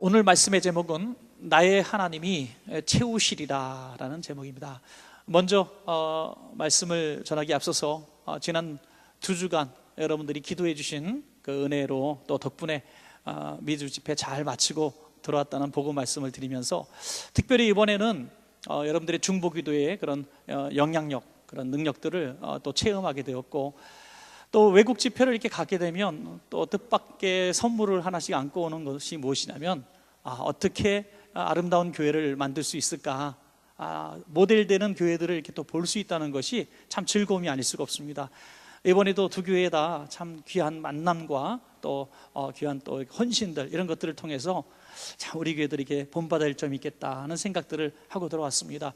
오늘 말씀의 제목은 나의 하나님이 채우시리라 라는 제목입니다. 먼저 말씀을 전하기 앞서서 지난 2주간 여러분들이 기도해 주신 그 은혜로 또 덕분에 미주 집회 잘 마치고 들어왔다는 보고 말씀을 드리면서, 특별히 이번에는 여러분들의 중보기도의 그런 영향력, 그런 능력들을 또 체험하게 되었고, 또 외국 집회를 이렇게 가게 되면 또 뜻밖의 선물을 하나씩 안고 오는 것이 무엇이냐면, 어떻게 아름다운 교회를 만들 수 있을까, 모델되는 교회들을 이렇게 또 볼 수 있다는 것이 참 즐거움이 아닐 수가 없습니다. 이번에도 두 교회 다 참 귀한 만남과 또 귀한 또 헌신들, 이런 것들을 통해서 참 우리 교회들이 이렇게 본받을 점이 있겠다 하는 생각들을 하고 들어왔습니다.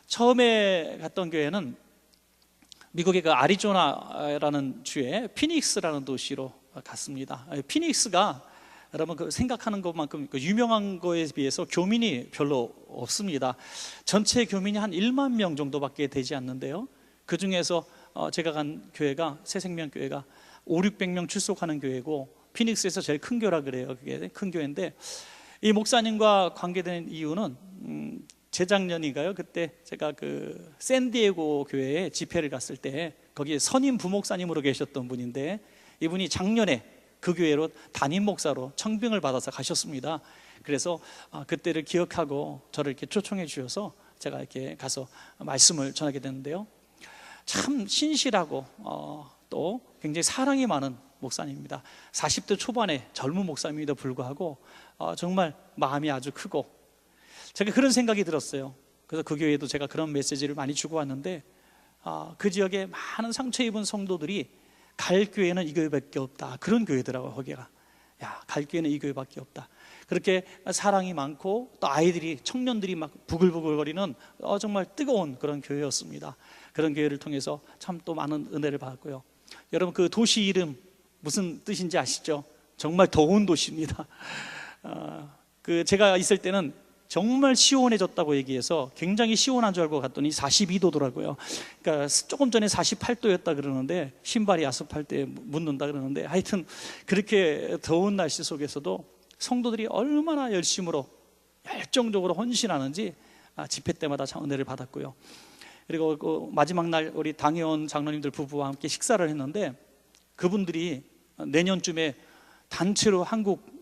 처음에 갔던 교회는 미국의 그 아리조나라는 주에 피닉스라는 도시로 갔습니다. 피닉스가 여러분 그 생각하는 것만큼 그 유명한 거에 비해서 교민이 별로 없습니다. 전체 교민이 한 1만 명 정도밖에 되지 않는데요, 그 중에서 제가 간 교회가 새생명교회가 500~600명 출석하는 교회고, 피닉스에서 제일 큰 교회라 그래요. 그게 큰 교회인데, 이 목사님과 관계된 이유는 재작년인가요? 그때 제가 그 샌디에고 교회에 집회를 갔을 때 거기에 선임 부목사님으로 계셨던 분인데, 이분이 작년에 그 교회로 담임 목사로 청빙을 받아서 가셨습니다. 그래서 그때를 기억하고 저를 이렇게 초청해 주셔서 제가 이렇게 가서 말씀을 전하게 됐는데요, 참 신실하고 또 굉장히 사랑이 많은 목사님입니다. 40대 초반의 젊은 목사님에도 불구하고 정말 마음이 아주 크고, 제가 그런 생각이 들었어요. 그래서 그 교회에도 제가 그런 메시지를 많이 주고 왔는데, 그 지역에 많은 상처 입은 성도들이 갈 교회는 이 교회밖에 없다, 그런 교회더라고요. 거기가 갈 교회는 이 교회밖에 없다. 그렇게 사랑이 많고 또 아이들이, 청년들이 막 부글부글거리는 정말 뜨거운 그런 교회였습니다. 그런 교회를 통해서 참 또 많은 은혜를 받았고요. 여러분, 그 도시 이름 무슨 뜻인지 아시죠? 정말 더운 도시입니다. 그 제가 있을 때는 정말 시원해졌다고 얘기해서 굉장히 시원한 줄 알고 갔더니 42도더라고요. 그러니까 조금 전에 48도였다 그러는데 신발이 아스팔트에 묻는다 그러는데, 하여튼 그렇게 더운 날씨 속에서도 성도들이 얼마나 열심으로 열정적으로 헌신하는지 집회 때마다 참 은혜를 받았고요. 그리고 그 마지막 날 우리 당회원 장로님들 부부와 함께 식사를 했는데, 그분들이 내년쯤에 단체로 한국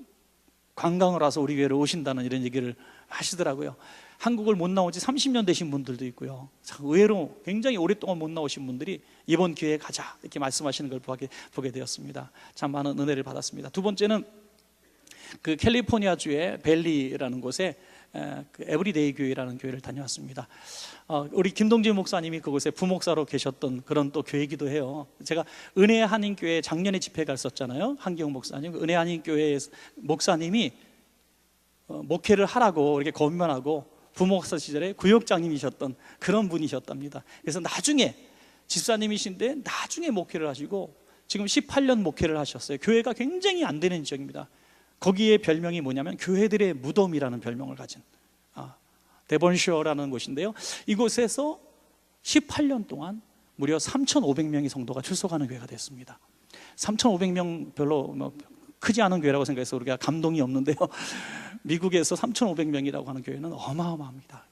관광을 와서 우리 교회로 오신다는 이런 얘기를 하시더라고요. 한국을 못 나온 지 30년 되신 분들도 있고요, 의외로 굉장히 오랫동안 못 나오신 분들이 이번 기회에 가자 이렇게 말씀하시는 걸 보게 되었습니다. 참 많은 은혜를 받았습니다. 두 번째는 그 캘리포니아주의 벨리라는 곳에 그 에브리데이 교회라는 교회를 다녀왔습니다. 우리 김동진 목사님이 그곳에 부목사로 계셨던 그런 또 교회이기도 해요. 제가 은혜 한인교회 작년에 집회 갔었잖아요. 한기용 목사님, 은혜 한인교회 목사님이 목회를 하라고 이렇게 권면하고 부목사 시절에 구역장님이셨던 그런 분이셨답니다. 그래서 나중에 집사님이신데 나중에 목회를 하시고 지금 18년 목회를 하셨어요. 교회가 굉장히 안 되는 지역입니다. 거기에 별명이 뭐냐면 교회들의 무덤이라는 별명을 가진 데본쇼어라는 곳인데요, 이곳에서 18년 동안 무려 3,500명의 성도가 출석하는 교회가 됐습니다. 3,500명 별로 크지 않은 교회라고 생각해서 우리가 감동이 없는데요, 미국에서 3,500명이라고 하는 교회는 어마어마합니다.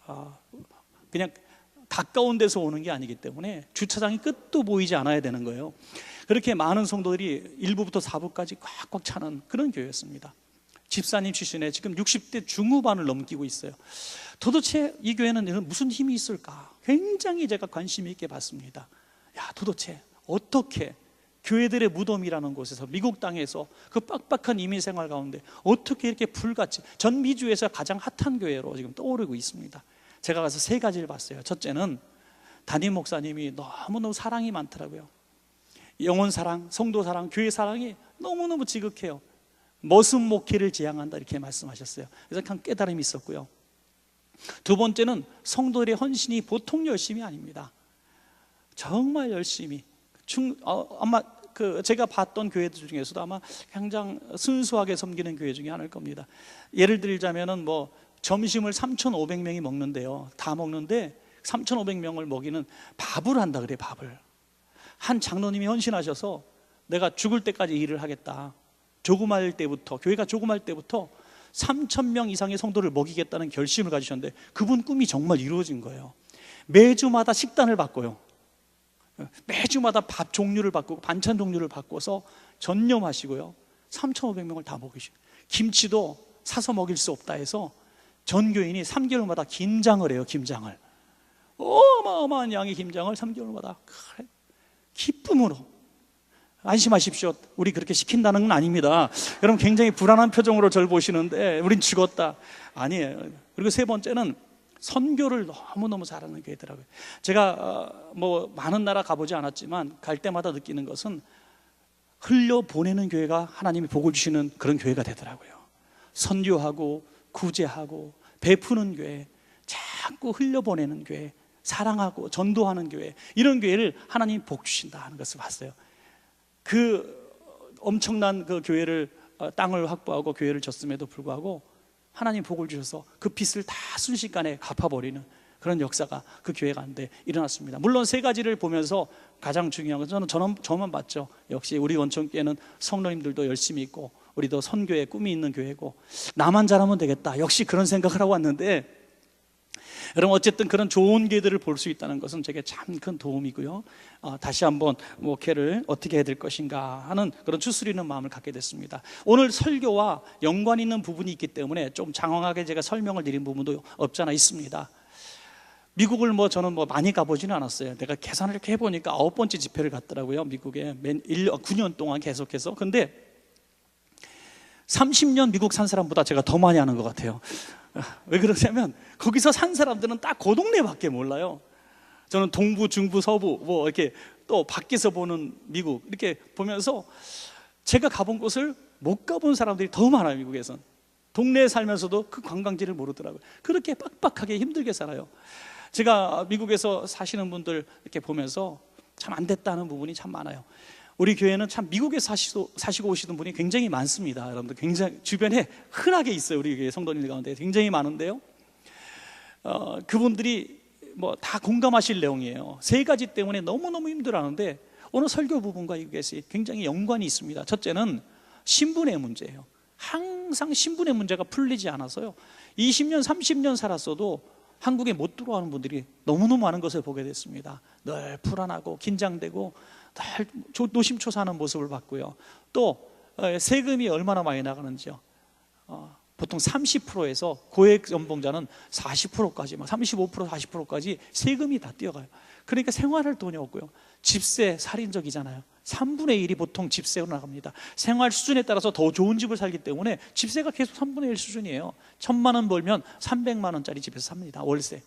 그냥 가까운 데서 오는 게 아니기 때문에 주차장이 끝도 보이지 않아야 되는 거예요. 그렇게 많은 성도들이 1부부터 4부까지 꽉꽉 차는 그런 교회였습니다. 집사님 출신에 지금 60대 중후반을 넘기고 있어요. 도대체 이 교회는 무슨 힘이 있을까? 굉장히 제가 관심 있게 봤습니다. 도대체 어떻게 교회들의 무덤이라는 곳에서, 미국 땅에서 그 빡빡한 이민 생활 가운데 어떻게 이렇게 불같이 전 미주에서 가장 핫한 교회로 지금 떠오르고 있습니다. 제가 가서 3가지를 봤어요. 첫째는 담임 목사님이 너무너무 사랑이 많더라고요. 영혼 사랑, 성도 사랑, 교회 사랑이 너무너무 지극해요. 머슴 목회를 지향한다 이렇게 말씀하셨어요. 그래서 참 깨달음이 있었고요. 두 번째는 성도들의 헌신이 보통 열심이 아닙니다. 정말 열심히 아마 제가 봤던 교회들 중에서도 아마 가장 순수하게 섬기는 교회 중에 하나일 겁니다. 예를 들자면은 점심을 3,500명이 먹는데요, 다 먹는데 3,500명을 먹이는 밥을 한다 그래. 밥을 한 장로님이 헌신하셔서 내가 죽을 때까지 일을 하겠다, 조그말 때부터, 교회가 조그말 때부터 3,000명 이상의 성도를 먹이겠다는 결심을 가지셨는데 그분 꿈이 정말 이루어진 거예요. 매주마다 식단을 바꿔요. 매주마다 밥 종류를 바꾸고 반찬 종류를 바꿔서 전념하시고요, 3,500명을 다 먹이시고, 김치도 사서 먹일 수 없다 해서 전교인이 3개월마다 김장을 해요. 김장을, 어마어마한 양의 김장을 3개월마다 기쁨으로. 안심하십시오, 우리 그렇게 시킨다는 건 아닙니다. 여러분 굉장히 불안한 표정으로 저를 보시는데 우린 죽었다, 아니에요. 그리고 세 번째는 선교를 너무너무 잘하는 교회더라고요. 제가 뭐 많은 나라 가보지 않았지만 갈 때마다 느끼는 것은 흘려보내는 교회가 하나님이 복을 주시는 그런 교회가 되더라고요. 선교하고 구제하고 베푸는 교회, 자꾸 흘려보내는 교회, 사랑하고 전도하는 교회, 이런 교회를 하나님이 복 주신다 하는 것을 봤어요. 그 엄청난 그 교회를, 땅을 확보하고 교회를 졌음에도 불구하고 하나님 복을 주셔서 그 빚을 다 순식간에 갚아버리는 그런 역사가 그 교회 가운데 일어났습니다. 물론 세 가지를 보면서 가장 중요한 것은 저만 봤죠. 역시 우리 원천교회는 성도님들도 열심히 있고 우리도 선교에 꿈이 있는 교회고 나만 잘하면 되겠다, 역시 그런 생각을 하고 왔는데, 여러분 어쨌든 그런 좋은 교회들을 볼 수 있다는 것은 제게 참 큰 도움이고요. 다시 한번 목회를 어떻게 해야 될 것인가 하는 그런 추스리는 마음을 갖게 됐습니다. 오늘 설교와 연관 있는 부분이 있기 때문에 좀 장황하게 제가 설명을 드린 부분도 없지 않아 있습니다. 미국을 저는 많이 가보지는 않았어요. 내가 계산을 이렇게 해보니까 9번째 집회를 갔더라고요. 미국에 9년 동안 계속해서. 근데 30년 미국 산 사람보다 제가 더 많이 아는 것 같아요. 왜 그러냐면 거기서 산 사람들은 딱 그 동네밖에 몰라요. 저는 동부, 중부, 서부 이렇게 또 밖에서 보는 미국 이렇게 보면서 제가 가본 곳을 못 가본 사람들이 더 많아요. 미국에선 동네에 살면서도 그 관광지를 모르더라고요. 그렇게 빡빡하게 힘들게 살아요. 제가 미국에서 사시는 분들 이렇게 보면서 참 안 됐다는 부분이 참 많아요. 우리 교회는 참 미국에 사시고 오시는 분이 굉장히 많습니다. 여러분들 굉장히 주변에 흔하게 있어요. 우리 교회 성도님들 가운데 굉장히 많은데요, 그분들이 다 공감하실 내용이에요. 세 가지 때문에 너무너무 힘들어하는데 오늘 설교 부분과 이것이 굉장히 연관이 있습니다. 첫째는 신분의 문제예요. 항상 신분의 문제가 풀리지 않아서요, 20년 30년 살았어도 한국에 못 들어오는 분들이 너무너무 많은 것을 보게 됐습니다. 늘 불안하고 긴장되고 늘 노심초사하는 모습을 봤고요. 또 세금이 얼마나 많이 나가는지요. 보통 30%에서 고액 연봉자는 40%까지 35% 40%까지 세금이 다 뛰어가요. 그러니까 생활할 돈이 없고요. 집세 살인적이잖아요. 3분의 1이 보통 집세로 나갑니다. 생활 수준에 따라서 더 좋은 집을 살기 때문에 집세가 계속 3분의 1 수준이에요. 1,000만 원 벌면 300만 원짜리 집에서 삽니다. 월세.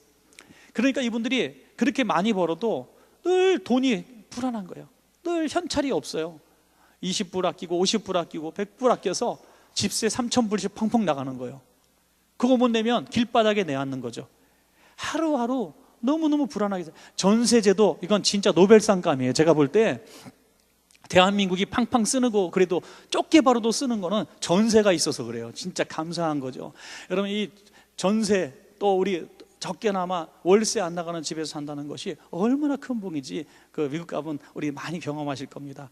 그러니까 이분들이 그렇게 많이 벌어도 늘 돈이 불안한 거예요. 늘 현찰이 없어요. 20불 아끼고 50불 아끼고 100불 아껴서 집세 3,000불씩 펑펑 나가는 거예요. 그거 못 내면 길바닥에 내앉는 거죠. 하루하루 너무너무 불안하게. 전세제도 이건 진짜 노벨상감이에요. 제가 볼 때 대한민국이 팡팡 쓰고 그래도 좁게 벌어도 쓰는 거는 전세가 있어서 그래요. 진짜 감사한 거죠. 여러분 이 전세, 또 우리 적게나마 월세 안 나가는 집에서 산다는 것이 얼마나 큰 복이지, 그 미국 가면 우리 많이 경험하실 겁니다.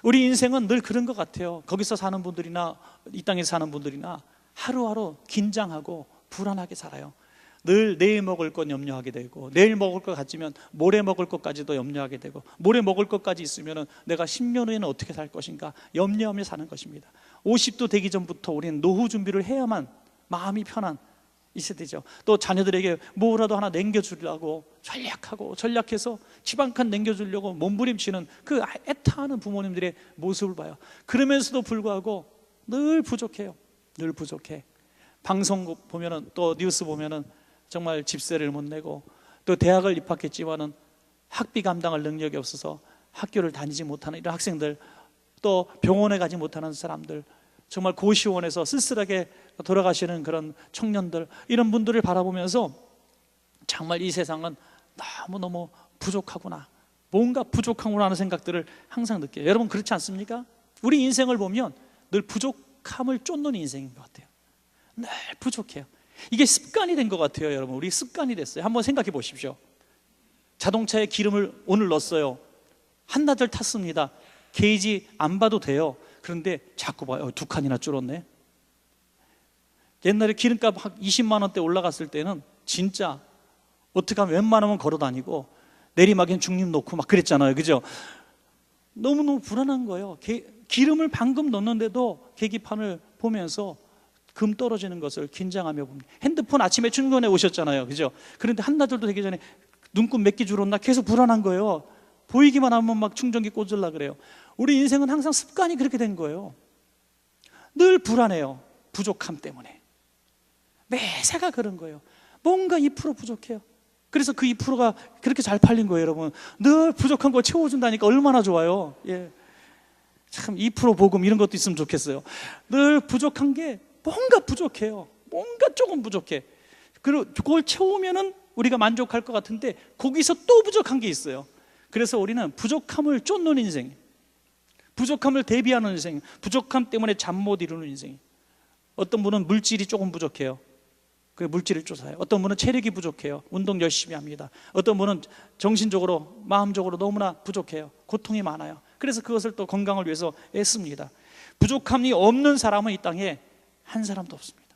우리 인생은 늘 그런 것 같아요. 거기서 사는 분들이나 이 땅에 사는 분들이나 하루하루 긴장하고 불안하게 살아요. 늘 내일 먹을 것 염려하게 되고, 내일 먹을 것 같으면 모레 먹을 것까지도 염려하게 되고, 모레 먹을 것까지 있으면 내가 10년 후에는 어떻게 살 것인가 염려하며 사는 것입니다. 50도 되기 전부터 우리는 노후 준비를 해야만 마음이 편한 있어야 되죠. 또 자녀들에게 뭐라도 하나 남겨주려고 전략해서 집 한 칸 남겨주려고 몸부림치는 그 애타하는 부모님들의 모습을 봐요. 그러면서도 불구하고 늘 부족해요. 늘 부족해. 방송 보면은, 또 뉴스 보면은 정말 집세를 못 내고, 또 대학을 입학했지만은 학비 감당할 능력이 없어서 학교를 다니지 못하는 이런 학생들, 또 병원에 가지 못하는 사람들, 정말 고시원에서 쓸쓸하게 돌아가시는 그런 청년들, 이런 분들을 바라보면서 정말 이 세상은 너무너무 부족하구나, 뭔가 부족하구나 하는 생각들을 항상 느껴요. 여러분 그렇지 않습니까? 우리 인생을 보면 늘 부족함을 쫓는 인생인 것 같아요. 늘 부족해요. 이게 습관이 된 것 같아요. 여러분 우리 습관이 됐어요. 한번 생각해 보십시오. 자동차에 기름을 오늘 넣었어요. 한나절 탔습니다. 게이지 안 봐도 돼요. 그런데 자꾸 봐요. 2칸이나 줄었네. 옛날에 기름값 20만 원대 올라갔을 때는 진짜 어떻게 하면 웬만하면 걸어 다니고 내리막엔 중립 놓고 막 그랬잖아요. 그죠? 너무너무 불안한 거예요. 기름을 방금 넣는데도 계기판을 보면서 금 떨어지는 것을 긴장하며 봅니다. 핸드폰 아침에 충전해 오셨잖아요. 그죠? 그런데 한나절도 되기 전에 눈금 몇 개 줄었나 계속 불안한 거예요. 보이기만 하면 막 충전기 꽂으려고 그래요. 우리 인생은 항상 습관이 그렇게 된 거예요. 늘 불안해요. 부족함 때문에. 매사가 그런 거예요. 뭔가 2% 부족해요. 그래서 그 2%가 그렇게 잘 팔린 거예요, 여러분. 늘 부족한 거 채워준다니까 얼마나 좋아요. 예. 참 2% 보금 이런 것도 있으면 좋겠어요. 늘 부족한 게 뭔가 부족해요. 뭔가 조금 부족해. 그리고 그걸 채우면은 우리가 만족할 것 같은데 거기서 또 부족한 게 있어요. 그래서 우리는 부족함을 쫓는 인생, 부족함을 대비하는 인생, 부족함 때문에 잠 못 이루는 인생. 어떤 분은 물질이 조금 부족해요. 그 물질을 쫓아요. 어떤 분은 체력이 부족해요. 운동 열심히 합니다. 어떤 분은 정신적으로, 마음적으로 너무나 부족해요. 고통이 많아요. 그래서 그것을 또 건강을 위해서 애씁니다. 부족함이 없는 사람은 이 땅에 한 사람도 없습니다.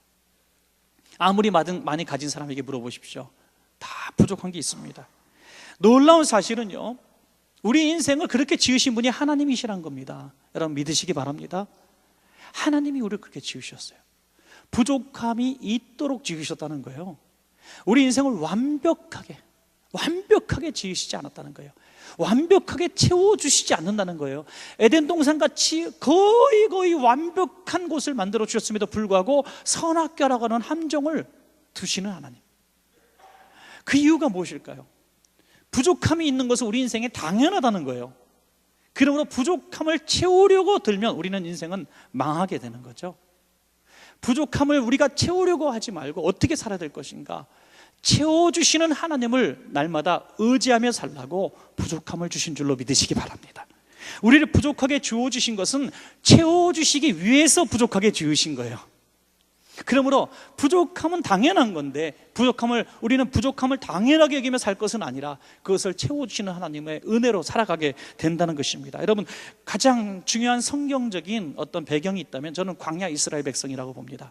아무리 많이 가진 사람에게 물어보십시오. 다 부족한 게 있습니다. 놀라운 사실은요, 우리 인생을 그렇게 지으신 분이 하나님이시란 겁니다. 여러분 믿으시기 바랍니다. 하나님이 우리를 그렇게 지으셨어요. 부족함이 있도록 지으셨다는 거예요. 우리 인생을 완벽하게 지으시지 않았다는 거예요. 완벽하게 채워주시지 않는다는 거예요. 에덴 동산같이 거의 완벽한 곳을 만들어 주셨음에도 불구하고 선악과라고 하는 함정을 두시는 하나님. 그 이유가 무엇일까요? 부족함이 있는 것은 우리 인생에 당연하다는 거예요. 그러므로 부족함을 채우려고 들면 우리는 인생은 망하게 되는 거죠. 부족함을 우리가 채우려고 하지 말고 어떻게 살아야 될 것인가? 채워주시는 하나님을 날마다 의지하며 살라고 부족함을 주신 줄로 믿으시기 바랍니다. 우리를 부족하게 주어주신 것은 채워주시기 위해서 부족하게 지으신 거예요. 그러므로 부족함은 당연한 건데 우리는 부족함을 당연하게 여기며 살 것은 아니라 그것을 채워주시는 하나님의 은혜로 살아가게 된다는 것입니다. 여러분, 가장 중요한 성경적인 어떤 배경이 있다면 저는 광야 이스라엘 백성이라고 봅니다.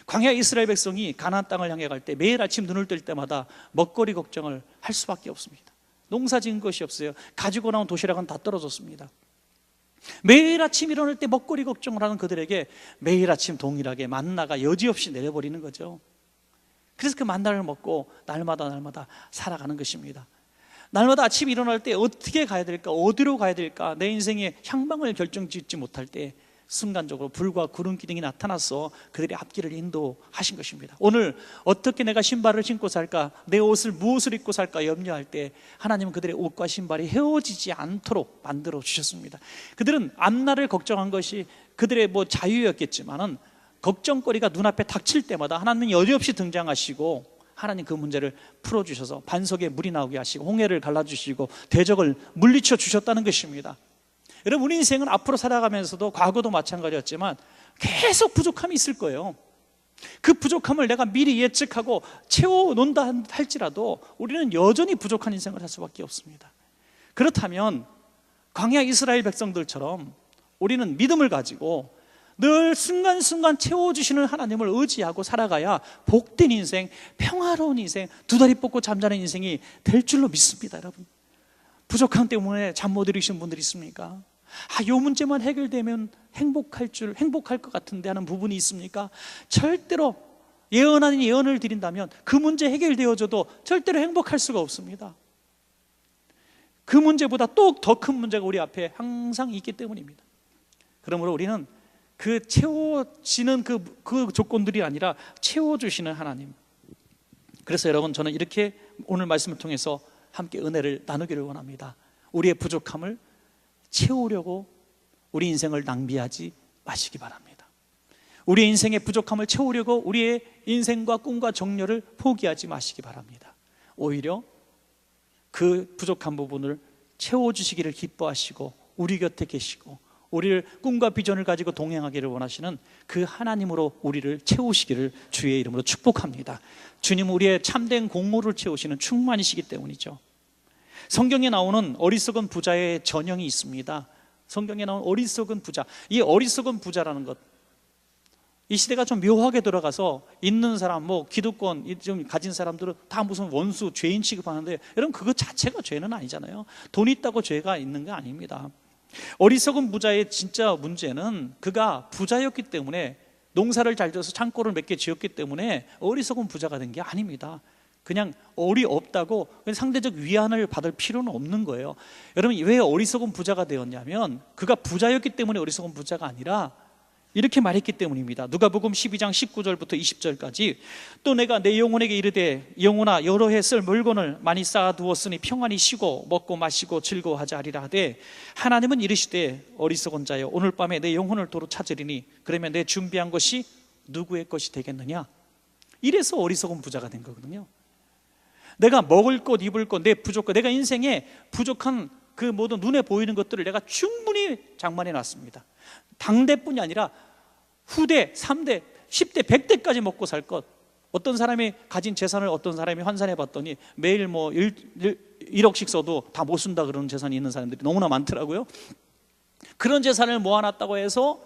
광야 이스라엘 백성이 가나안 땅을 향해 갈 때 매일 아침 눈을 뜰 때마다 먹거리 걱정을 할 수밖에 없습니다. 농사 지은 것이 없어요. 가지고 나온 도시락은 다 떨어졌습니다. 매일 아침 일어날 때 먹거리 걱정을 하는 그들에게 매일 아침 동일하게 만나가 여지없이 내려버리는 거죠. 그래서 그 만나를 먹고 날마다 살아가는 것입니다. 날마다 아침 일어날 때 어떻게 가야 될까, 어디로 가야 될까, 내 인생의 향방을 결정짓지 못할 때 순간적으로 불과 구름 기둥이 나타나서 그들의 앞길을 인도하신 것입니다. 오늘 어떻게 내가 신발을 신고 살까, 내 옷을 무엇을 입고 살까 염려할 때 하나님은 그들의 옷과 신발이 헤어지지 않도록 만들어 주셨습니다. 그들은 앞날을 걱정한 것이 그들의 자유였겠지만은 걱정거리가 눈앞에 닥칠 때마다 하나님은 여지없이 등장하시고 하나님 그 문제를 풀어주셔서 반석에 물이 나오게 하시고 홍해를 갈라주시고 대적을 물리쳐 주셨다는 것입니다. 여러분, 우리 인생은 앞으로 살아가면서도 과거도 마찬가지였지만 계속 부족함이 있을 거예요. 그 부족함을 내가 미리 예측하고 채워놓는다 할지라도 우리는 여전히 부족한 인생을 할 수밖에 없습니다. 그렇다면 광야 이스라엘 백성들처럼 우리는 믿음을 가지고 늘 순간순간 채워주시는 하나님을 의지하고 살아가야 복된 인생, 평화로운 인생, 두 다리 뻗고 잠자는 인생이 될 줄로 믿습니다. 여러분, 부족함 때문에 잠 못 이루신 분들이 있습니까? 요 문제만 해결되면 행복할 것 같은데 하는 부분이 있습니까? 절대로 예언 아닌 예언을 드린다면 그 문제 해결되어져도 절대로 행복할 수가 없습니다. 그 문제보다 또 더 큰 문제가 우리 앞에 항상 있기 때문입니다. 그러므로 우리는 그 채워지는 그 조건들이 아니라 채워주시는 하나님. 그래서 여러분, 저는 이렇게 오늘 말씀을 통해서 함께 은혜를 나누기를 원합니다. 우리의 부족함을 채우려고 우리 인생을 낭비하지 마시기 바랍니다. 우리의 인생의 부족함을 채우려고 우리의 인생과 꿈과 정열을 포기하지 마시기 바랍니다. 오히려 그 부족한 부분을 채워주시기를 기뻐하시고 우리 곁에 계시고 우리를 꿈과 비전을 가지고 동행하기를 원하시는 그 하나님으로 우리를 채우시기를 주의 이름으로 축복합니다. 주님은 우리의 참된 공로를 채우시는 충만이시기 때문이죠. 성경에 나오는 어리석은 부자의 전형이 있습니다. 성경에 나오는 어리석은 부자, 이 어리석은 부자라는 것, 이 시대가 좀 묘하게 돌아가서 있는 사람, 뭐 기득권 좀 가진 사람들은 다 무슨 원수, 죄인 취급하는데, 여러분 그것 자체가 죄는 아니잖아요. 돈 있다고 죄가 있는 게 아닙니다. 어리석은 부자의 진짜 문제는 그가 부자였기 때문에, 농사를 잘 지어서 창고를 몇 개 지었기 때문에 어리석은 부자가 된 게 아닙니다. 그냥 어리 없다고 상대적 위안을 받을 필요는 없는 거예요. 여러분 왜 어리석은 부자가 되었냐면, 그가 부자였기 때문에 어리석은 부자가 아니라 이렇게 말했기 때문입니다. 누가복음 12장 19절부터 20절까지. 또 내가 내 영혼에게 이르되, 영혼아 여러 해 쓸 물건을 많이 쌓아두었으니 평안히 쉬고 먹고 마시고 즐거워하자 하리라 하되, 하나님은 이르시되 어리석은 자여, 오늘 밤에 내 영혼을 도로 찾으리니 그러면 내 준비한 것이 누구의 것이 되겠느냐. 이래서 어리석은 부자가 된 거거든요. 내가 먹을 것, 입을 것, 내 부족과 내가 인생에 부족한 그 모든 눈에 보이는 것들을 내가 충분히 장만해 놨습니다. 당대뿐이 아니라 후대, 3대, 10대, 100대까지 먹고 살 것. 어떤 사람이 가진 재산을 어떤 사람이 환산해 봤더니 매일 뭐 1억씩 써도 다 못 쓴다 그러는 재산이 있는 사람들이 너무나 많더라고요. 그런 재산을 모아놨다고 해서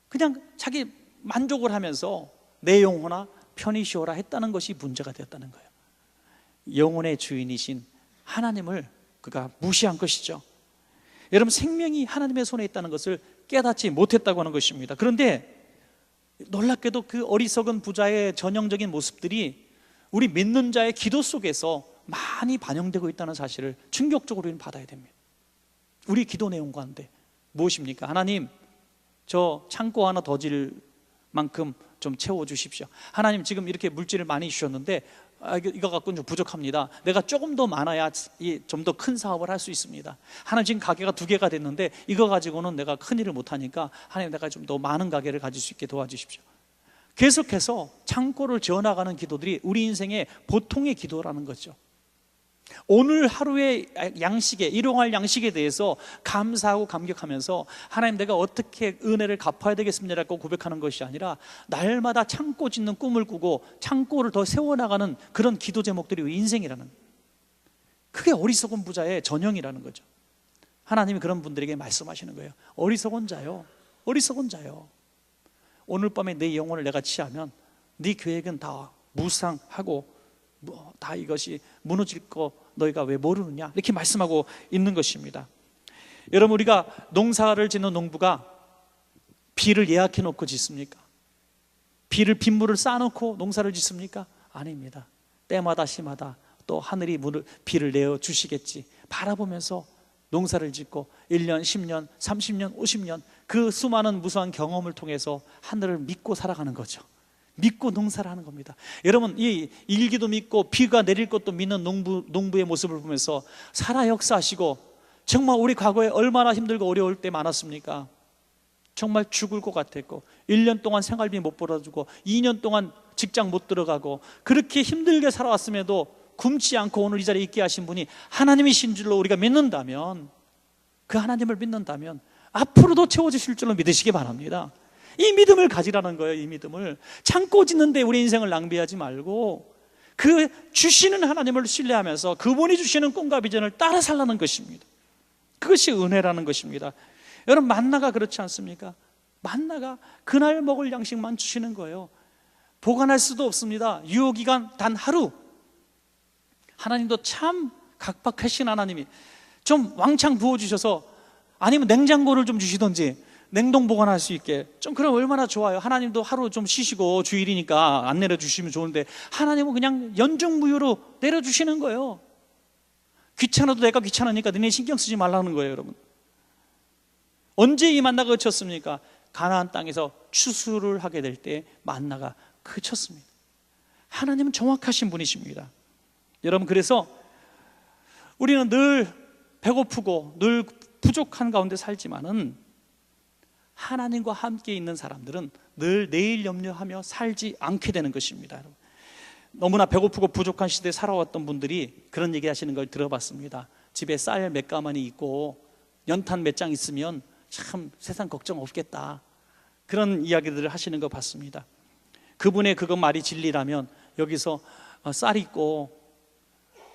그냥 자기 만족을 하면서 내 영혼아 편히 쉬어라 했다는 것이 문제가 되었다는 거예요. 영혼의 주인이신 하나님을 그가 무시한 것이죠. 여러분 생명이 하나님의 손에 있다는 것을 깨닫지 못했다고 하는 것입니다. 그런데 놀랍게도 그 어리석은 부자의 전형적인 모습들이 우리 믿는 자의 기도 속에서 많이 반영되고 있다는 사실을 충격적으로 우리는 받아야 됩니다. 우리 기도 내용 가운데 무엇입니까? 하나님, 저 창고 하나 더 질 만큼 좀 채워주십시오. 하나님, 지금 이렇게 물질을 많이 주셨는데 이거 갖고는 좀 부족합니다. 내가 조금 더 많아야 좀 더 큰 사업을 할 수 있습니다. 하나님, 지금 가게가 2개가 됐는데 이거 가지고는 내가 큰 일을 못하니까 하나님, 내가 좀 더 많은 가게를 가질 수 있게 도와주십시오. 계속해서 창고를 지어나가는 기도들이 우리 인생의 보통의 기도라는 거죠. 오늘 하루의 양식에, 일용할 양식에 대해서 감사하고 감격하면서 하나님, 내가 어떻게 은혜를 갚아야 되겠습니다라고 고백하는 것이 아니라 날마다 창고 짓는 꿈을 꾸고 창고를 더 세워나가는 그런 기도 제목들이 우리 인생이라는, 그게 어리석은 부자의 전형이라는 거죠. 하나님이 그런 분들에게 말씀하시는 거예요. 어리석은 자요, 어리석은 자요, 오늘 밤에 내 영혼을 내가 취하면 네 계획은 다 무상하고 다 이것이 무너질 거 너희가 왜 모르느냐, 이렇게 말씀하고 있는 것입니다. 여러분, 우리가 농사를 짓는 농부가 비를 예약해 놓고 짓습니까? 빗물을 쌓아놓고 농사를 짓습니까? 아닙니다. 때마다 시마다 또 하늘이 비를 내어 주시겠지 바라보면서 농사를 짓고 1년, 10년, 30년, 50년 그 수많은 무수한 경험을 통해서 하늘을 믿고 살아가는 거죠. 믿고 농사를 하는 겁니다. 여러분, 이 일기도 믿고 비가 내릴 것도 믿는 농부의 모습을 보면서 살아 역사하시고, 정말 우리 과거에 얼마나 힘들고 어려울 때 많았습니까? 정말 죽을 것 같았고 1년 동안 생활비 못 벌어주고 2년 동안 직장 못 들어가고 그렇게 힘들게 살아왔음에도 굶지 않고 오늘 이 자리에 있게 하신 분이 하나님이신 줄로 우리가 믿는다면, 그 하나님을 믿는다면 앞으로도 채워주실 줄로 믿으시기 바랍니다. 이 믿음을 가지라는 거예요. 이 믿음을. 창고 짓는데 우리 인생을 낭비하지 말고 그 주시는 하나님을 신뢰하면서 그분이 주시는 꿈과 비전을 따라 살라는 것입니다. 그것이 은혜라는 것입니다. 여러분, 만나가 그렇지 않습니까? 만나가 그날 먹을 양식만 주시는 거예요. 보관할 수도 없습니다. 유효기간 단 하루. 하나님도 참 각박하신 하나님이 좀 왕창 부어주셔서, 아니면 냉장고를 좀 주시던지 냉동 보관할 수 있게 좀, 그럼 얼마나 좋아요. 하나님도 하루 좀 쉬시고 주일이니까 안 내려주시면 좋은데 하나님은 그냥 연중무휴로 내려주시는 거예요. 귀찮아도 내가 귀찮으니까 너네 신경 쓰지 말라는 거예요. 여러분, 언제 이 만나가 그쳤습니까? 가나안 땅에서 추수를 하게 될 때 만나가 그쳤습니다. 하나님은 정확하신 분이십니다. 여러분, 그래서 우리는 늘 배고프고 늘 부족한 가운데 살지만은 하나님과 함께 있는 사람들은 늘 내일 염려하며 살지 않게 되는 것입니다. 여러분, 너무나 배고프고 부족한 시대에 살아왔던 분들이 그런 얘기 하시는 걸 들어봤습니다. 집에 쌀 몇 가마니 있고 연탄 몇 장 있으면 참 세상 걱정 없겠다, 그런 이야기들을 하시는 거 봤습니다. 그분의 그거 말이 진리라면 여기서 쌀 있고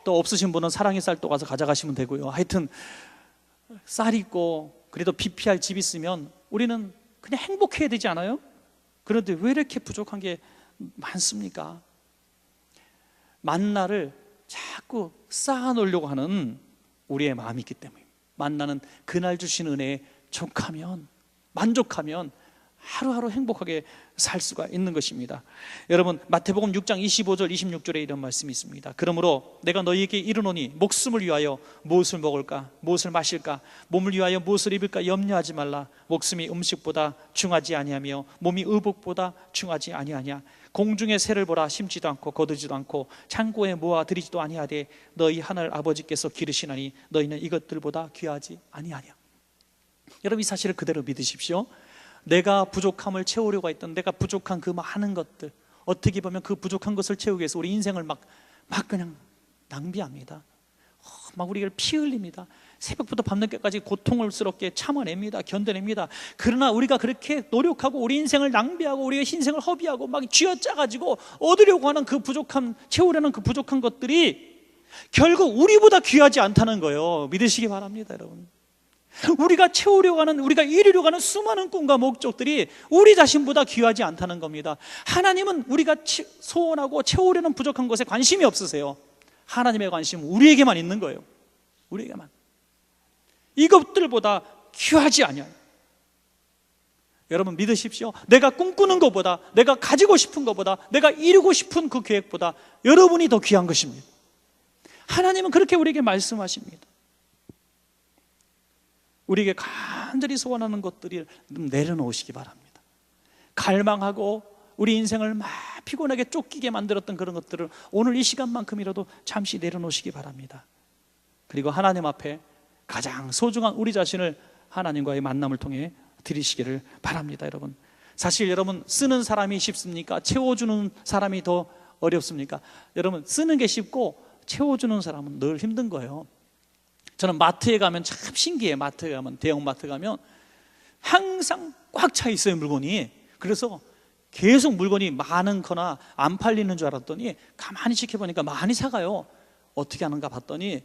또 없으신 분은 사랑의 쌀 또 가서 가져가시면 되고요. 하여튼 쌀 있고 그래도 비 피할 집 있으면 우리는 그냥 행복해야 되지 않아요? 그런데 왜 이렇게 부족한 게 많습니까? 만나를 자꾸 쌓아놓으려고 하는 우리의 마음이 있기 때문입니다. 만나는 그날 주신 은혜에 족하면, 만족하면 하루하루 행복하게 살 수가 있는 것입니다. 여러분, 마태복음 6장 25절 26절에 이런 말씀이 있습니다. 그러므로 내가 너희에게 이르노니 목숨을 위하여 무엇을 먹을까, 무엇을 마실까, 몸을 위하여 무엇을 입을까 염려하지 말라. 목숨이 음식보다 중하지 아니하며 몸이 의복보다 중하지 아니하냐. 공중의 새를 보라. 심지도 않고 거두지도 않고 창고에 모아 들이지도 아니하되 너희 하늘 아버지께서 기르시나니 너희는 이것들보다 귀하지 아니하냐. 여러분, 이 사실을 그대로 믿으십시오. 내가 부족함을 채우려고 했던, 내가 부족한 그 많은 것들, 어떻게 보면 그 부족한 것을 채우기 위해서 우리 인생을 막 그냥 낭비합니다. 막 우리가 피 흘립니다. 새벽부터 밤늦게까지 고통스럽게 참아냅니다. 견뎌냅니다. 그러나 우리가 그렇게 노력하고 우리 인생을 낭비하고 우리의 인생을 허비하고 막 쥐어짜가지고 얻으려고 하는 그 부족함, 채우려는 그 부족한 것들이 결국 우리보다 귀하지 않다는 거예요. 믿으시기 바랍니다, 여러분. 우리가 채우려고 하는, 우리가 이루려고 하는 수많은 꿈과 목적들이 우리 자신보다 귀하지 않다는 겁니다. 하나님은 우리가 소원하고 채우려는 부족한 것에 관심이 없으세요. 하나님의 관심은 우리에게만 있는 거예요. 우리에게만. 이것들보다 귀하지 않아요. 여러분, 믿으십시오. 내가 꿈꾸는 것보다, 내가 가지고 싶은 것보다, 내가 이루고 싶은 그 계획보다 여러분이 더 귀한 것입니다. 하나님은 그렇게 우리에게 말씀하십니다. 우리에게 간절히 소원하는 것들을 내려놓으시기 바랍니다. 갈망하고 우리 인생을 막 피곤하게 쫓기게 만들었던 그런 것들을 오늘 이 시간만큼이라도 잠시 내려놓으시기 바랍니다. 그리고 하나님 앞에 가장 소중한 우리 자신을 하나님과의 만남을 통해 드리시기를 바랍니다. 여러분, 사실 여러분, 쓰는 사람이 쉽습니까? 채워주는 사람이 더 어렵습니까? 여러분, 쓰는 게 쉽고 채워주는 사람은 늘 힘든 거예요. 저는 마트에 가면 참 신기해요. 마트에 가면, 대형마트 가면 항상 꽉 차 있어요, 물건이. 그래서 계속 물건이 많거나 안 팔리는 줄 알았더니 가만히 지켜보니까 많이 사가요. 어떻게 하는가 봤더니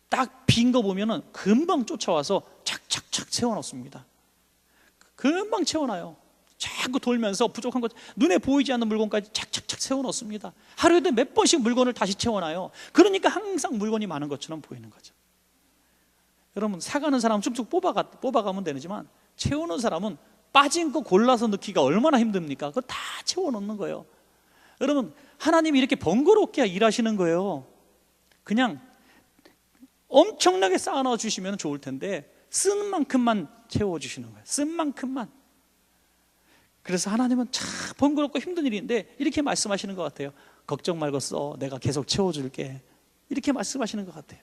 딱 빈 거 보면은 금방 쫓아와서 착착착 채워놓습니다. 금방 채워놔요. 자꾸 돌면서 부족한 것, 눈에 보이지 않는 물건까지 착착착 세워놓습니다. 하루에도 몇 번씩 물건을 다시 채워놔요. 그러니까 항상 물건이 많은 것처럼 보이는 거죠. 여러분, 사가는 사람은 쭉쭉 뽑아가면 되지만 채우는 사람은 빠진 거 골라서 넣기가 얼마나 힘듭니까? 그거 다 채워놓는 거예요. 여러분, 하나님이 이렇게 번거롭게 일하시는 거예요. 그냥 엄청나게 쌓아놔 주시면 좋을 텐데 쓰는 만큼만 채워주시는 거예요. 쓴 만큼만. 그래서 하나님은 참 번거롭고 힘든 일인데 이렇게 말씀하시는 것 같아요. 걱정 말고 써, 내가 계속 채워줄게. 이렇게 말씀하시는 것 같아요.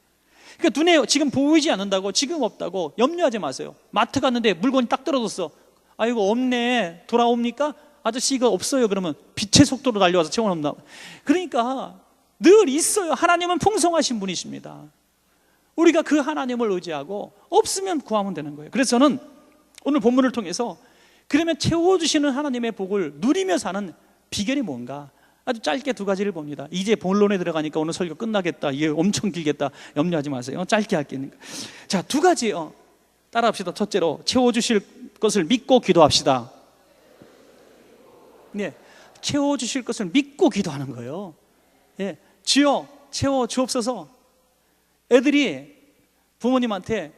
그러니까 눈에 지금 보이지 않는다고, 지금 없다고 염려하지 마세요. 마트 갔는데 물건이 딱 떨어졌어. 아이고 없네, 돌아옵니까? 아저씨 이거 없어요. 그러면 빛의 속도로 달려와서 채워놓는다. 그러니까 늘 있어요. 하나님은 풍성하신 분이십니다. 우리가 그 하나님을 의지하고 없으면 구하면 되는 거예요. 그래서 저는 오늘 본문을 통해서 그러면 채워주시는 하나님의 복을 누리며 사는 비결이 뭔가 아주 짧게 두 가지를 봅니다. 이제 본론에 들어가니까 오늘 설교 끝나겠다, 이게 엄청 길겠다, 염려하지 마세요. 짧게 할게요. 자, 두 가지요. 따라합시다. 첫째로, 채워주실 것을 믿고 기도합시다. 네, 채워주실 것을 믿고 기도하는 거예요. 예, 주여 채워 주옵소서. 애들이 부모님한테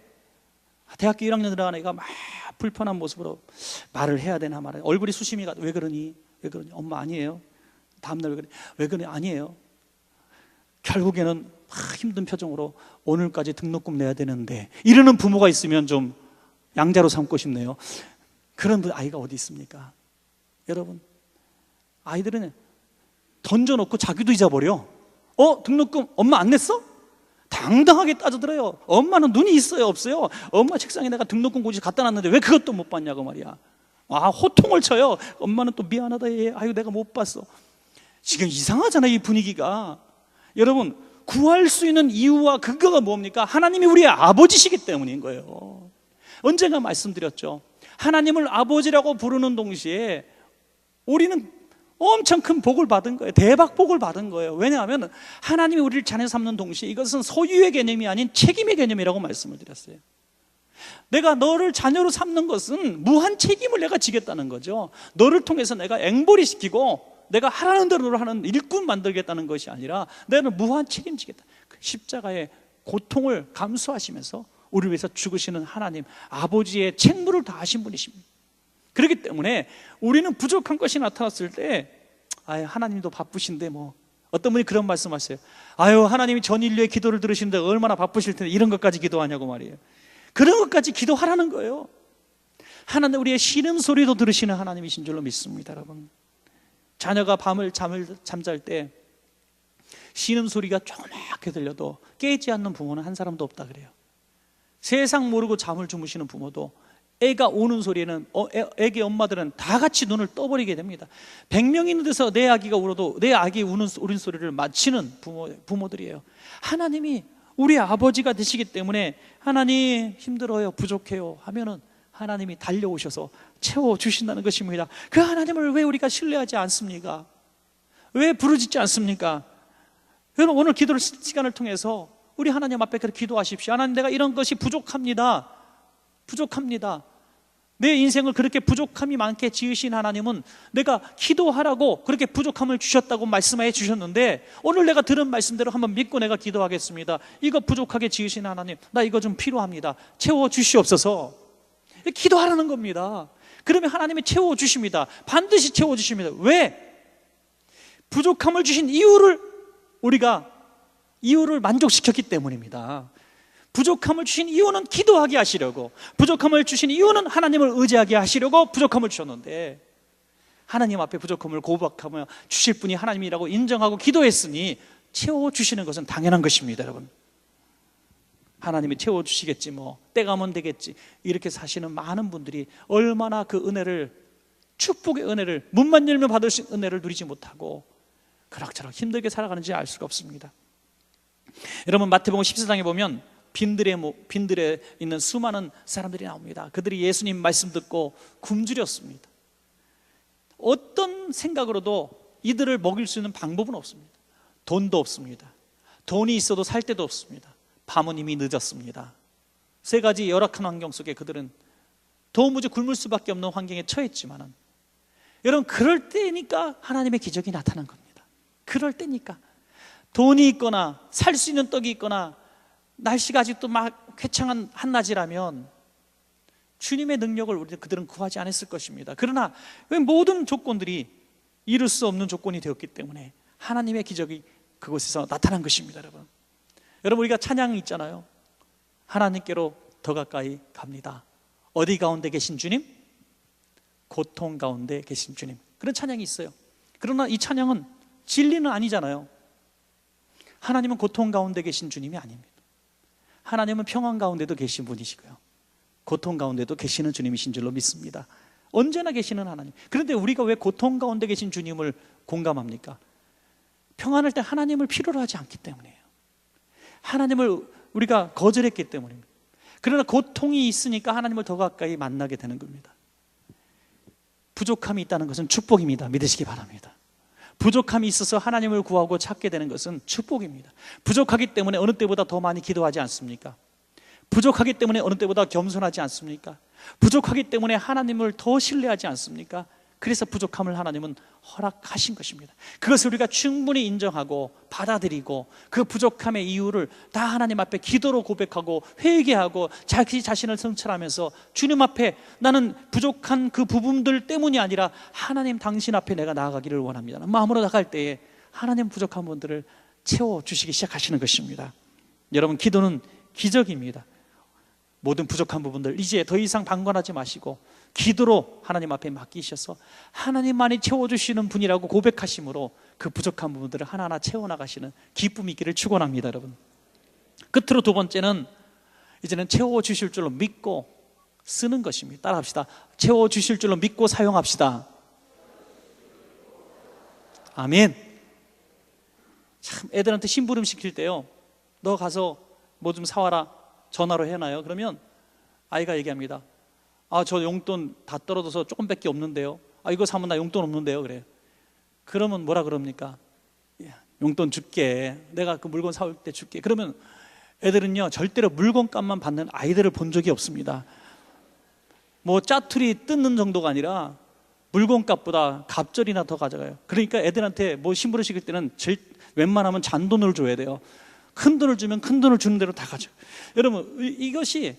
대학교 1학년 들어간 애가 막 불편한 모습으로 말을 해야 되나 말아요. 얼굴이 수심이 가, 왜 그러니? 왜 그러니? 엄마 아니에요. 다음날 왜 그래? 왜 그래? 아니에요. 결국에는 막 힘든 표정으로 오늘까지 등록금 내야 되는데 이러는 부모가 있으면 좀 양자로 삼고 싶네요. 그런 아이가 어디 있습니까? 여러분, 아이들은 던져놓고 자기도 잊어버려. 등록금 엄마 안 냈어? 당당하게 따져들어요. 엄마는 눈이 있어요, 없어요? 엄마 책상에 내가 등록금 고지 갖다 놨는데 왜 그것도 못 봤냐고 말이야. 호통을 쳐요. 엄마는 또 미안하다, 얘. 아유, 내가 못 봤어. 지금 이상하잖아요, 이 분위기가. 여러분, 구할 수 있는 이유와 근거가 뭡니까? 하나님이 우리의 아버지시기 때문인 거예요. 언젠가 말씀드렸죠. 하나님을 아버지라고 부르는 동시에 우리는 엄청 큰 복을 받은 거예요. 대박 복을 받은 거예요. 왜냐하면 하나님이 우리를 자녀 삼는 동시에 이것은 소유의 개념이 아닌 책임의 개념이라고 말씀을 드렸어요. 내가 너를 자녀로 삼는 것은 무한 책임을 내가 지겠다는 거죠. 너를 통해서 내가 앵벌이 시키고 내가 하라는 대로 하는 일꾼 만들겠다는 것이 아니라 내가 무한 책임지겠다. 십자가의 고통을 감수하시면서 우리를 위해서 죽으시는 하나님 아버지의 책무를 다하신 분이십니다. 그렇기 때문에 우리는 부족한 것이 나타났을 때 하나님도 바쁘신데 뭐 어떤 분이 그런 말씀하세요. 하나님이 전 인류의 기도를 들으시는데 얼마나 바쁘실 텐데 이런 것까지 기도하냐고 말이에요. 그런 것까지 기도하라는 거예요. 하나님 우리의 신음소리도 들으시는 하나님이신 줄로 믿습니다. 여러분, 자녀가 밤을 잠잘 때 신음소리가 조그맣게 들려도 깨지 않는 부모는 한 사람도 없다 그래요. 세상 모르고 잠을 주무시는 부모도 애가 우는 소리에는 애기 엄마들은 다 같이 눈을 떠버리게 됩니다. 100명 있는 데서 내 아기가 울어도 내 아기 우는 소리를 맞히는 부모들이에요. 하나님이 우리 아버지가 되시기 때문에 하나님 힘들어요, 부족해요 하면은 하나님이 달려오셔서 채워주신다는 것입니다. 그 하나님을 왜 우리가 신뢰하지 않습니까? 왜 부르짖지 않습니까? 여러분, 오늘 기도 시간을 통해서 우리 하나님 앞에 그렇게 기도하십시오. 하나님, 내가 이런 것이 부족합니다. 내 인생을 그렇게 부족함이 많게 지으신 하나님은 내가 기도하라고 그렇게 부족함을 주셨다고 말씀해 주셨는데, 오늘 내가 들은 말씀대로 한번 믿고 내가 기도하겠습니다. 이거 부족하게 지으신 하나님, 나 이거 좀 필요합니다. 채워주시옵소서. 기도하라는 겁니다. 그러면 하나님이 채워주십니다. 반드시 채워주십니다. 왜? 부족함을 주신 우리가 이유를 만족시켰기 때문입니다. 부족함을 주신 이유는 기도하게 하시려고, 부족함을 주신 이유는 하나님을 의지하게 하시려고 부족함을 주셨는데, 하나님 앞에 부족함을 고백하며 주실 분이 하나님이라고 인정하고 기도했으니 채워주시는 것은 당연한 것입니다. 여러분, 하나님이 채워주시겠지, 뭐 때가 오면 되겠지, 이렇게 사시는 많은 분들이 얼마나 그 은혜를, 축복의 은혜를, 문만 열면 받을 수 있는 은혜를 누리지 못하고 그럭저럭 힘들게 살아가는지 알 수가 없습니다. 여러분, 마태복음 14장에 보면 빈들에 있는 수많은 사람들이 나옵니다. 그들이 예수님 말씀 듣고 굶주렸습니다. 어떤 생각으로도 이들을 먹일 수 있는 방법은 없습니다. 돈도 없습니다. 돈이 있어도 살 데도 없습니다. 밤은 이미 늦었습니다. 세 가지 열악한 환경 속에 그들은 도무지 굶을 수밖에 없는 환경에 처했지만은, 여러분, 그럴 때니까 하나님의 기적이 나타난 겁니다. 그럴 때니까 돈이 있거나 살 수 있는 떡이 있거나 날씨가 아직도 막 쾌창한 한낮이라면 주님의 능력을 그들은 구하지 않았을 것입니다. 그러나 모든 조건들이 이룰 수 없는 조건이 되었기 때문에 하나님의 기적이 그곳에서 나타난 것입니다. 여러분, 우리가 찬양이 있잖아요. 하나님께로 더 가까이 갑니다. 어디 가운데 계신 주님? 고통 가운데 계신 주님. 그런 찬양이 있어요. 그러나 이 찬양은 진리는 아니잖아요. 하나님은 고통 가운데 계신 주님이 아닙니다. 하나님은 평안 가운데도 계신 분이시고요, 고통 가운데도 계시는 주님이신 줄로 믿습니다. 언제나 계시는 하나님. 그런데 우리가 왜 고통 가운데 계신 주님을 공감합니까? 평안할 때 하나님을 필요로 하지 않기 때문이에요. 하나님을 우리가 거절했기 때문입니다. 그러나 고통이 있으니까 하나님을 더 가까이 만나게 되는 겁니다. 부족함이 있다는 것은 축복입니다. 믿으시기 바랍니다. 부족함이 있어서 하나님을 구하고 찾게 되는 것은 축복입니다. 부족하기 때문에 어느 때보다 더 많이 기도하지 않습니까? 부족하기 때문에 어느 때보다 겸손하지 않습니까? 부족하기 때문에 하나님을 더 신뢰하지 않습니까? 그래서 부족함을 하나님은 허락하신 것입니다. 그것을 우리가 충분히 인정하고 받아들이고 그 부족함의 이유를 다 하나님 앞에 기도로 고백하고 회개하고 자기 자신을 성찰하면서 주님 앞에 나는 부족한 그 부분들 때문이 아니라 하나님 당신 앞에 내가 나아가기를 원합니다. 마음으로 나갈 때에 하나님 부족한 분들을 채워주시기 시작하시는 것입니다. 여러분, 기도는 기적입니다. 모든 부족한 부분들 이제 더 이상 방관하지 마시고 기도로 하나님 앞에 맡기셔서 하나님만이 채워주시는 분이라고 고백하심으로 그 부족한 부분들을 하나하나 채워나가시는 기쁨이 있기를 축원합니다. 여러분, 끝으로 두 번째는 이제는 채워주실 줄로 믿고 쓰는 것입니다. 따라합시다. 채워주실 줄로 믿고 사용합시다. 아멘. 참, 애들한테 심부름 시킬 때요, 너 가서 뭐 좀 사와라 전화로 해놔요. 그러면 아이가 얘기합니다. 저 용돈 다 떨어져서 조금밖에 없는데요. 이거 사면 나 용돈 없는데요. 그래요. 그러면 뭐라 그럽니까? 용돈 줄게. 내가 그 물건 사올 때 줄게. 그러면 애들은요 절대로 물건값만 받는 아이들을 본 적이 없습니다. 뭐 짜투리 뜯는 정도가 아니라 물건값보다 갑절이나 더 가져가요. 그러니까 애들한테 뭐 심부름 시킬 때는 웬만하면 잔돈을 줘야 돼요. 큰 돈을 주면 큰 돈을 주는 대로 다 가져. 여러분, 이것이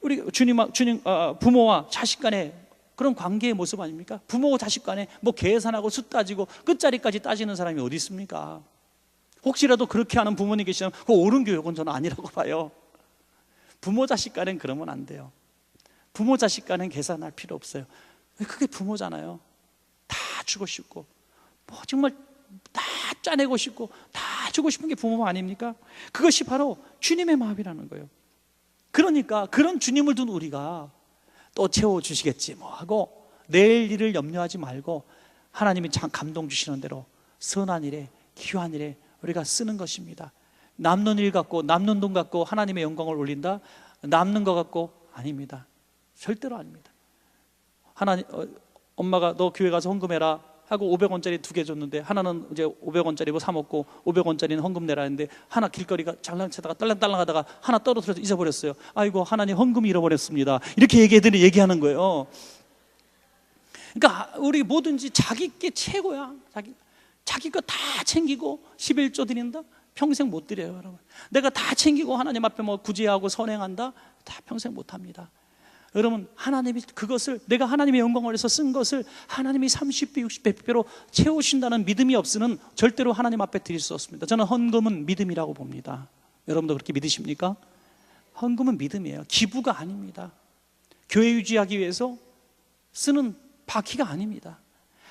우리 부모와 자식 간의 그런 관계의 모습 아닙니까? 부모와 자식 간에 뭐 계산하고 수 따지고 끝자리까지 따지는 사람이 어디 있습니까? 혹시라도 그렇게 하는 부모님 계시면 그 옳은 교육은 저는 아니라고 봐요. 부모 자식 간엔 그러면 안 돼요. 부모 자식 간엔 계산할 필요 없어요. 그게 부모잖아요. 다 주고 싶고 뭐 정말 다 짜내고 싶고 다 주고 싶은 게 부모 아닙니까? 그것이 바로 주님의 마음이라는 거예요. 그러니까 그런 주님을 둔 우리가 또 채워주시겠지 뭐 하고 내일 일을 염려하지 말고 하나님이 참 감동 주시는 대로 선한 일에 귀한 일에 우리가 쓰는 것입니다. 남는 일 갖고 남는 돈 갖고 하나님의 영광을 올린다? 남는 것 갖고 아닙니다. 절대로 아닙니다. 하나님, 엄마가 너 교회 가서 헌금해라 하고 500원짜리 2개 줬는데 하나는 이제 500원짜리 뭐 사 먹고 500원짜리는 헌금 내라 했는데 하나 길거리가 장난치다가 딸랑딸랑 하다가 하나 떨어뜨려서 잊어버렸어요. 아이고 하나님 헌금 잃어버렸습니다. 이렇게 애들이 얘기하는 거예요. 그러니까 우리 뭐든지 자기 게 최고야. 자기 거 다 챙기고 11조 드린다? 평생 못 드려요, 여러분. 내가 다 챙기고 하나님 앞에 뭐 구제하고 선행한다? 다 평생 못 합니다. 여러분, 하나님이 그것을 내가 하나님의 영광을 위해서 쓴 것을 하나님이 30배, 60배, 100배로 채우신다는 믿음이 없으면 절대로 하나님 앞에 드릴 수 없습니다. 저는 헌금은 믿음이라고 봅니다. 여러분도 그렇게 믿으십니까? 헌금은 믿음이에요. 기부가 아닙니다. 교회 유지하기 위해서 쓰는 바퀴가 아닙니다.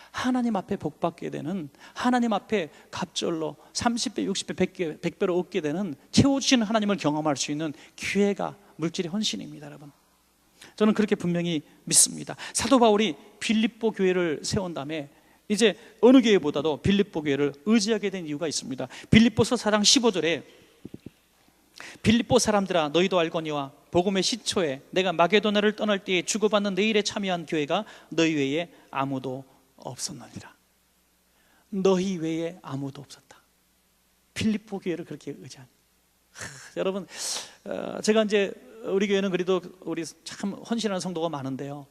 하나님 앞에 복받게 되는, 하나님 앞에 갑절로 30배, 60배, 100배로 얻게 되는, 채워주시는 하나님을 경험할 수 있는 기회가 물질의 헌신입니다, 여러분. 저는 그렇게 분명히 믿습니다. 사도 바울이 빌립보 교회를 세운 다음에 이제 어느 교회보다도 빌립보 교회를 의지하게 된 이유가 있습니다. 빌립보서 4장 15절에 빌립보 사람들아 너희도 알거니와 복음의 시초에 내가 마게도나를 떠날 때에 주고받는 내 일에 참여한 교회가 너희 외에 아무도 없었느니라. 너희 외에 아무도 없었다. 빌립보 교회를 그렇게 의지한. 여러분, 제가 이제 우리 교회는 그래도 우리 참 헌신하는 성도가 많은데요,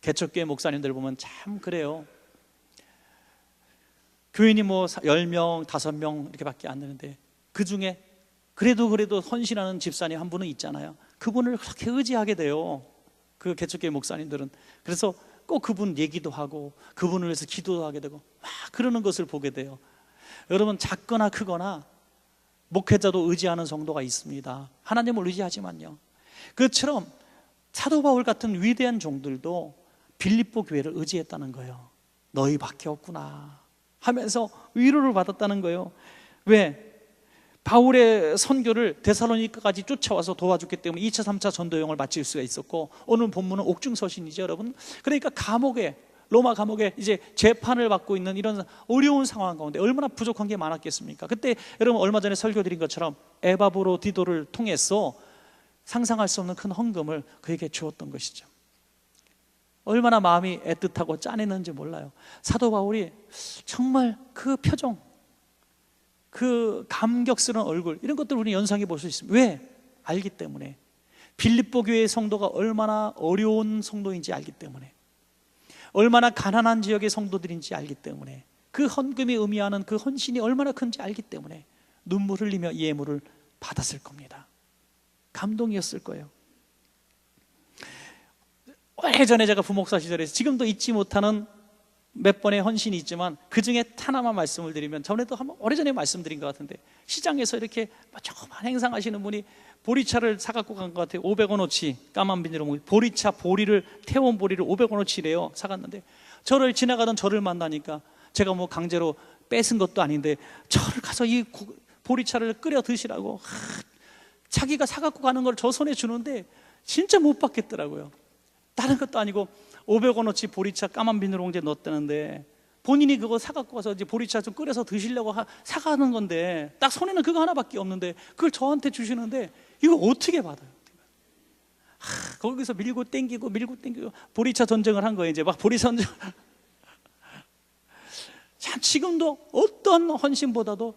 개척교회 목사님들 보면 참 그래요. 교인이 뭐 10명, 5명 이렇게밖에 안 되는데 그 중에 그래도 헌신하는 집사님 한 분은 있잖아요. 그분을 그렇게 의지하게 돼요, 그 개척교회 목사님들은. 그래서 꼭 그분 얘기도 하고 그분을 위해서 기도도 하게 되고 막 그러는 것을 보게 돼요. 여러분, 작거나 크거나 목회자도 의지하는 성도가 있습니다. 하나님을 의지하지만요. 그처럼 사도 바울 같은 위대한 종들도 빌립보 교회를 의지했다는 거예요. 너희밖에 없구나 하면서 위로를 받았다는 거예요. 왜? 바울의 선교를 데살로니가까지 쫓아와서 도와줬기 때문에 2차 3차 전도 여행을 마칠 수가 있었고, 오늘 본문은 옥중서신이죠, 여러분. 그러니까 감옥에, 로마 감옥에 이제 재판을 받고 있는 이런 어려운 상황 가운데 얼마나 부족한 게 많았겠습니까? 그때 여러분 얼마 전에 설교드린 것처럼 에바브로디도를 통해서 상상할 수 없는 큰 헌금을 그에게 주었던 것이죠. 얼마나 마음이 애틋하고 짠했는지 몰라요. 사도 바울이 정말 그 표정, 그 감격스러운 얼굴, 이런 것들을 우리는 연상해 볼 수 있습니다. 왜? 알기 때문에. 빌립보 교회의 성도가 얼마나 어려운 성도인지 알기 때문에, 얼마나 가난한 지역의 성도들인지 알기 때문에, 그 헌금이 의미하는 그 헌신이 얼마나 큰지 알기 때문에 눈물 흘리며 이 예물을 받았을 겁니다. 감동이었을 거예요. 오래전에 제가 부목사 시절에 지금도 잊지 못하는 몇 번의 헌신이 있지만 그 중에 하나만 말씀을 드리면, 전에도 한번 오래전에 말씀드린 것 같은데, 시장에서 이렇게 조그만 행상하시는 분이 보리차를 사갖고 간 것 같아요. 500원어치 까만 비닐로 보리차, 보리를, 태운 보리를 500원어치래요. 사갔는데 저를 지나가던 저를 만나니까 제가 뭐 강제로 뺏은 것도 아닌데 저를 가서 이 보리차를 끓여 드시라고 자기가 사갖고 가는 걸 저 손에 주는데 진짜 못 받겠더라고요. 다른 것도 아니고 500원어치 보리차 까만 비닐봉지에 넣었다는데 본인이 그거 사갖고 가서 이제 보리차 좀 끓여서 드시려고 사가는 건데 딱 손에는 그거 하나밖에 없는데 그걸 저한테 주시는데 이거 어떻게 받아요? 거기서 밀고 땡기고 보리차 전쟁을 한 거예요. 이제 막 보리차 전쟁. 참 지금도 어떤 헌신보다도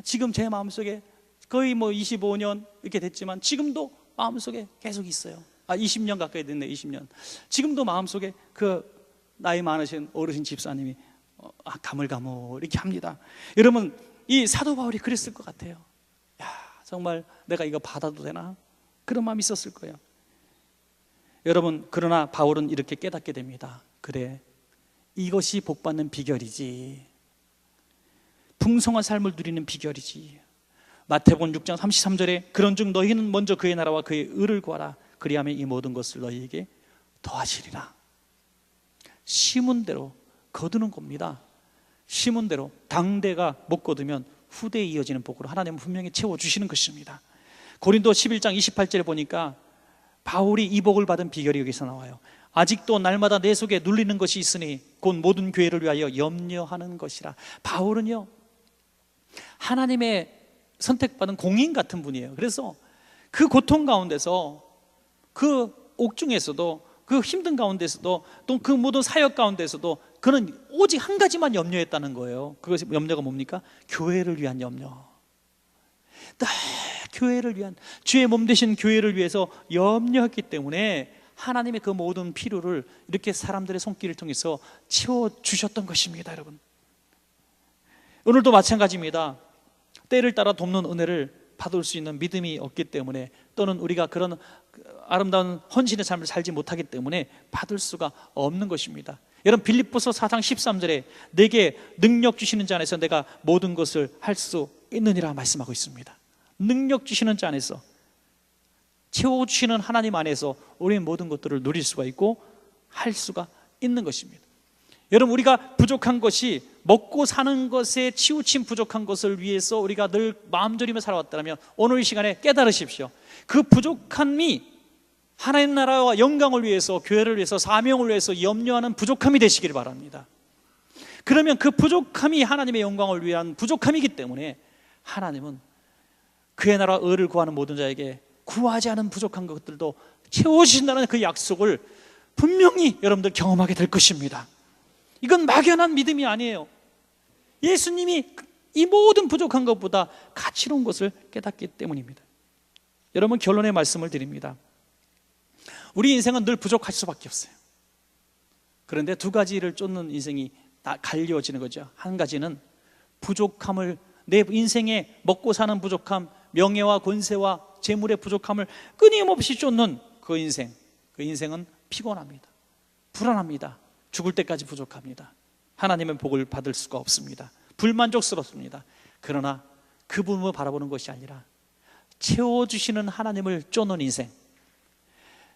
지금 제 마음속에 거의 뭐 25년 이렇게 됐지만 지금도 마음속에 계속 있어요. 20년 가까이 됐네. 20년. 지금도 마음속에 그 나이 많으신 어르신 집사님이 가물가물 이렇게 합니다. 여러분, 이 사도 바울이 그랬을 것 같아요. 야, 정말 내가 이거 받아도 되나? 그런 마음이 있었을 거예요. 여러분, 그러나 바울은 이렇게 깨닫게 됩니다. 그래, 이것이 복받는 비결이지, 풍성한 삶을 누리는 비결이지. 마태복음 6장 33절에 그런즉 너희는 먼저 그의 나라와 그의 의를 구하라. 그리하면 이 모든 것을 너희에게 더하시리라. 심은 대로 거두는 겁니다. 심은 대로 당대가 못 거두면 후대에 이어지는 복으로 하나님은 분명히 채워주시는 것입니다. 고린도 11장 28절에 보니까 바울이 이 복을 받은 비결이 여기서 나와요. 아직도 날마다 내 속에 눌리는 것이 있으니 곧 모든 교회를 위하여 염려하는 것이라. 바울은요, 하나님의 선택받은 공인 같은 분이에요. 그래서 그 고통 가운데서, 그 옥중에서도, 그 힘든 가운데서도, 또 그 모든 사역 가운데서도 그는 오직 한 가지만 염려했다는 거예요. 그것이 염려가 뭡니까? 교회를 위한 염려. 늘 교회를 위한, 주의 몸 되신 교회를 위해서 염려했기 때문에 하나님의 그 모든 필요를 이렇게 사람들의 손길을 통해서 채워주셨던 것입니다. 여러분, 오늘도 마찬가지입니다. 때를 따라 돕는 은혜를 받을 수 있는 믿음이 없기 때문에, 또는 우리가 그런 아름다운 헌신의 삶을 살지 못하기 때문에 받을 수가 없는 것입니다. 여러분, 빌립보서 4장 13절에 내게 능력 주시는 자 안에서 내가 모든 것을 할 수 있느니라 말씀하고 있습니다. 능력 주시는 자 안에서, 채워주시는 하나님 안에서 우리는 모든 것들을 누릴 수가 있고 할 수가 있는 것입니다. 여러분, 우리가 부족한 것이 먹고 사는 것에 치우친 부족한 것을 위해서 우리가 늘 마음 졸이며 살아왔다면 오늘 이 시간에 깨달으십시오. 그 부족함이 하나님 나라와 영광을 위해서, 교회를 위해서, 사명을 위해서 염려하는 부족함이 되시길 바랍니다. 그러면 그 부족함이 하나님의 영광을 위한 부족함이기 때문에 하나님은 그의 나라 의를 구하는 모든 자에게 구하지 않은 부족한 것들도 채워주신다는 그 약속을 분명히 여러분들 경험하게 될 것입니다. 이건 막연한 믿음이 아니에요. 예수님이 이 모든 부족한 것보다 가치로운 것을 깨닫기 때문입니다. 여러분, 결론의 말씀을 드립니다. 우리 인생은 늘 부족할 수밖에 없어요. 그런데 두 가지를 쫓는 인생이 다 갈려지는 거죠. 한 가지는 부족함을, 내 인생에 먹고 사는 부족함, 명예와 권세와 재물의 부족함을 끊임없이 쫓는 그 인생, 그 인생은 피곤합니다. 불안합니다. 죽을 때까지 부족합니다. 하나님의 복을 받을 수가 없습니다. 불만족스럽습니다. 그러나 그분을 바라보는 것이 아니라 채워주시는 하나님을 쫓는 인생,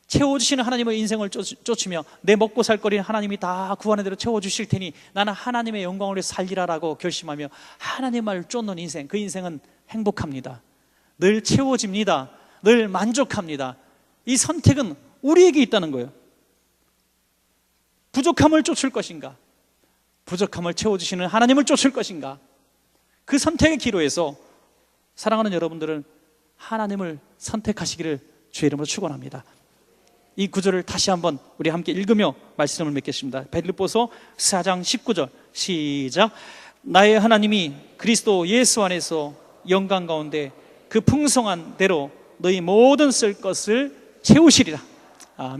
채워주시는 하나님의 인생을 쫓으며 내 먹고 살 거리는 하나님이 다 구하는 대로 채워주실 테니 나는 하나님의 영광을 위해서 살리라라고 결심하며 하나님을 쫓는 인생, 그 인생은 행복합니다. 늘 채워집니다. 늘 만족합니다. 이 선택은 우리에게 있다는 거예요. 부족함을 쫓을 것인가, 부족함을 채워주시는 하나님을 쫓을 것인가, 그 선택의 기로에서 사랑하는 여러분들은 하나님을 선택하시기를 주의 이름으로 축원합니다. 이 구절을 다시 한번 우리 함께 읽으며 말씀을 맺겠습니다. 빌립보서 4장 19절 시작. 나의 하나님이 그리스도 예수 안에서 영광 가운데 그 풍성한 대로 너희 모든 쓸 것을 채우시리라. 아멘.